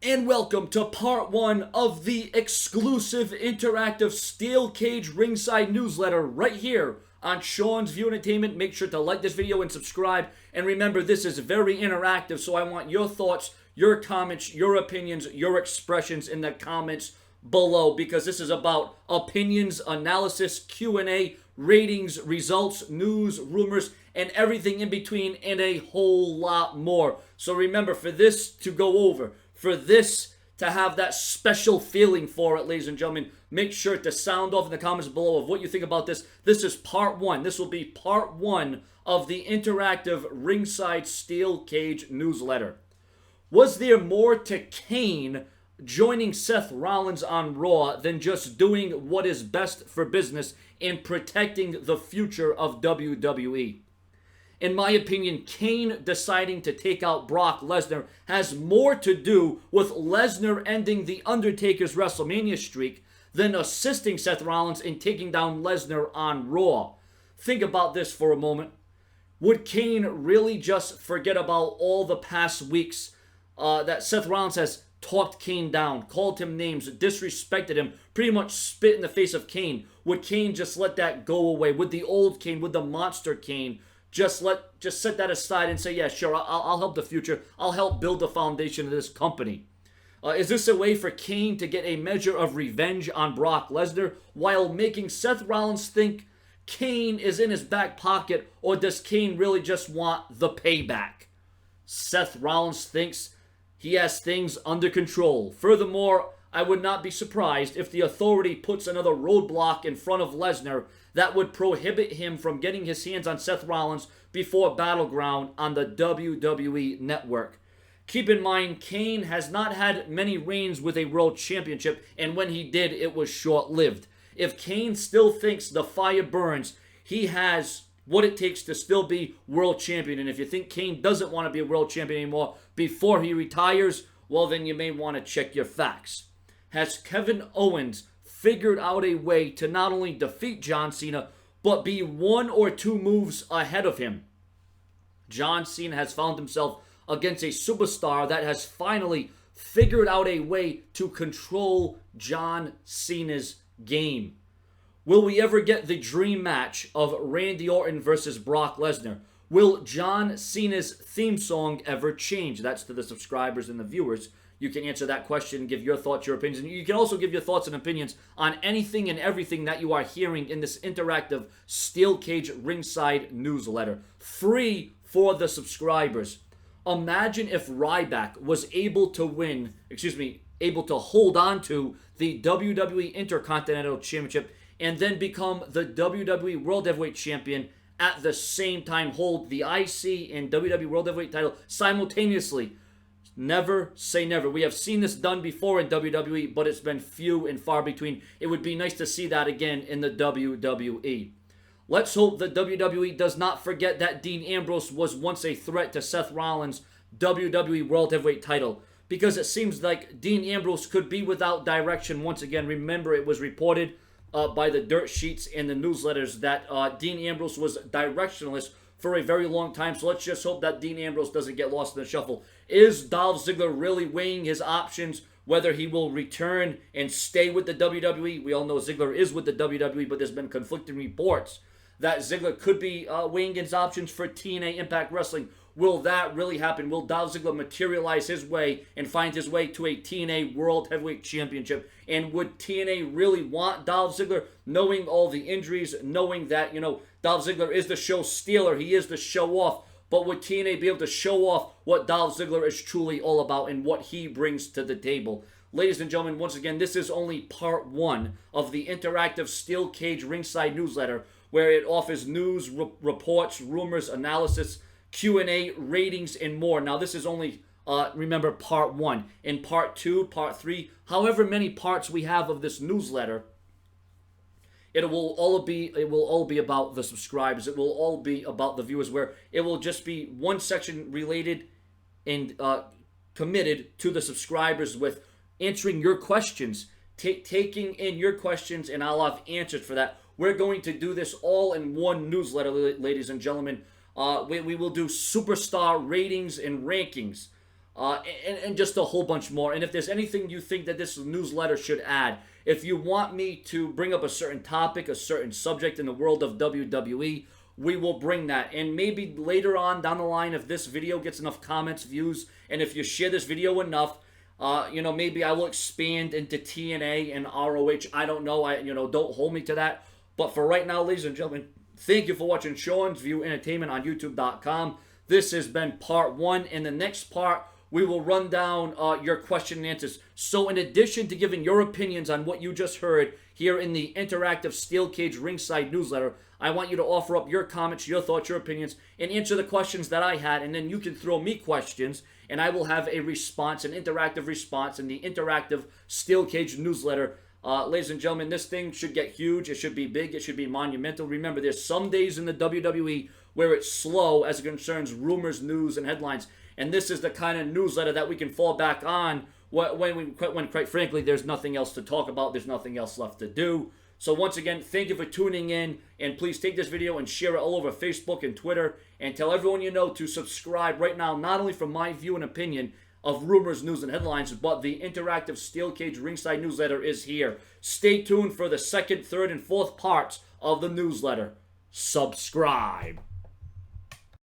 And welcome to part one of the exclusive interactive steel cage ringside newsletter right here on Sean's View Entertainment. Make sure to like this video and subscribe. And remember, this is very interactive, so I want your thoughts, your comments, your opinions, your expressions in the comments below, because this is about opinions, analysis, Q&A, ratings, results, news, rumors, and everything in between, and a whole lot more. So remember, for this to go over, for this to have that special feeling for it, ladies and gentlemen, make sure to sound off in the comments below of what you think about this. This is part one. This will be part one of the interactive ringside steel cage newsletter. Was there more to Kane joining Seth Rollins on Raw than just doing what is best for business and protecting the future of WWE? In my opinion, Kane deciding to take out Brock Lesnar has more to do with Lesnar ending The Undertaker's WrestleMania streak than assisting Seth Rollins in taking down Lesnar on Raw. Think about this for a moment. Would Kane really just forget about all the past weeks that Seth Rollins has talked Kane down, called him names, disrespected him, pretty much spit in the face of Kane? Would Kane just let that go away? Would the old Kane, would the monster Kane just set that aside and say, yeah, sure, I'll help the future. I'll help build the foundation of this company. Is this a way for Kane to get a measure of revenge on Brock Lesnar while making Seth Rollins think Kane is in his back pocket, or does Kane really just want the payback? Seth Rollins thinks he has things under control. Furthermore, I would not be surprised if the Authority puts another roadblock in front of Lesnar that would prohibit him from getting his hands on Seth Rollins before Battleground on the WWE Network. Keep in mind, Kane has not had many reigns with a World Championship, and when he did, it was short-lived. If Kane still thinks the fire burns, he has what it takes to still be World Champion. And if you think Kane doesn't want to be a World Champion anymore before he retires, well, then you may want to check your facts. Has Kevin Owens figured out a way to not only defeat John Cena, but be one or two moves ahead of him? John Cena has found himself against a superstar that has finally figured out a way to control John Cena's game. Will we ever get the dream match of Randy Orton versus Brock Lesnar? Will John Cena's theme song ever change? That's to the subscribers and the viewers. You can answer that question, give your thoughts, your opinions, and you can also give your thoughts and opinions on anything and everything that you are hearing in this interactive Steel Cage Ringside newsletter. Free for the subscribers. Imagine if Ryback was able to able to hold on to the WWE Intercontinental Championship and then become the WWE World Heavyweight Champion at the same time, hold the IC and WWE World Heavyweight title simultaneously. Never say never. We have seen this done before in WWE, but it's been few and far between. It would be nice to see that again in the WWE. Let's hope the WWE does not forget that Dean Ambrose was once a threat to Seth Rollins' WWE World Heavyweight title, because it seems like Dean Ambrose could be without direction once again. Remember, it was reported by the dirt sheets and the newsletters that Dean Ambrose was directionless for a very long time. So let's just hope that Dean Ambrose doesn't get lost in the shuffle. Is Dolph Ziggler really weighing his options, whether he will return and stay with the WWE? We all know Ziggler is with the WWE, but there's been conflicting reports that Ziggler could be weighing his options for TNA Impact Wrestling. Will that really happen? Will Dolph Ziggler materialize his way and find his way to a TNA World Heavyweight Championship? And would TNA really want Dolph Ziggler, knowing all the injuries, knowing that, Dolph Ziggler is the show stealer, he is the show off, but would TNA be able to show off what Dolph Ziggler is truly all about and what he brings to the table? Ladies and gentlemen, once again, this is only part one of the interactive Steel Cage Ringside newsletter, where it offers news, reports, rumors, analysis, Q&A, ratings, and more. Now, this is only, remember, part one. In part two, part three, however many parts we have of this newsletter, it will all be about the subscribers. It will all be about the viewers, where it will just be one section related and committed to the subscribers with answering your questions, taking in your questions, and I'll have answers for that. We're going to do this all in one newsletter, ladies and gentlemen. We will do superstar ratings and rankings. and just a whole bunch more. And if there's anything you think that this newsletter should add, if you want me to bring up a certain topic, a certain subject in the world of WWE, we will bring that. And maybe later on down the line, if this video gets enough comments, views, and if you share this video enough, maybe I will expand into TNA and ROH. I don't know. Don't hold me to that. But for right now, ladies and gentlemen, thank you for watching Sean's View Entertainment on YouTube.com. This has been part 1. In the next part, we will run down your question and answers. So in addition to giving your opinions on what you just heard here in the interactive Steel Cage Ringside newsletter, I want you to offer up your comments, your thoughts, your opinions, and answer the questions that I had. And then you can throw me questions, and I will have a response, an interactive response in the interactive Steel Cage newsletter. Ladies and gentlemen, this thing should get huge. It should be big. It should be monumental. Remember, there's some days in the WWE where it's slow as it concerns rumors, news, and headlines. And this is the kind of newsletter that we can fall back on when quite frankly, there's nothing else to talk about. There's nothing else left to do. So once again, thank you for tuning in. And please take this video and share it all over Facebook and Twitter. And tell everyone you know to subscribe right now, not only for my view and opinion of rumors, news, and headlines, but the interactive Steel Cage Ringside newsletter is here. Stay tuned for the second, third, and fourth parts of the newsletter. Subscribe.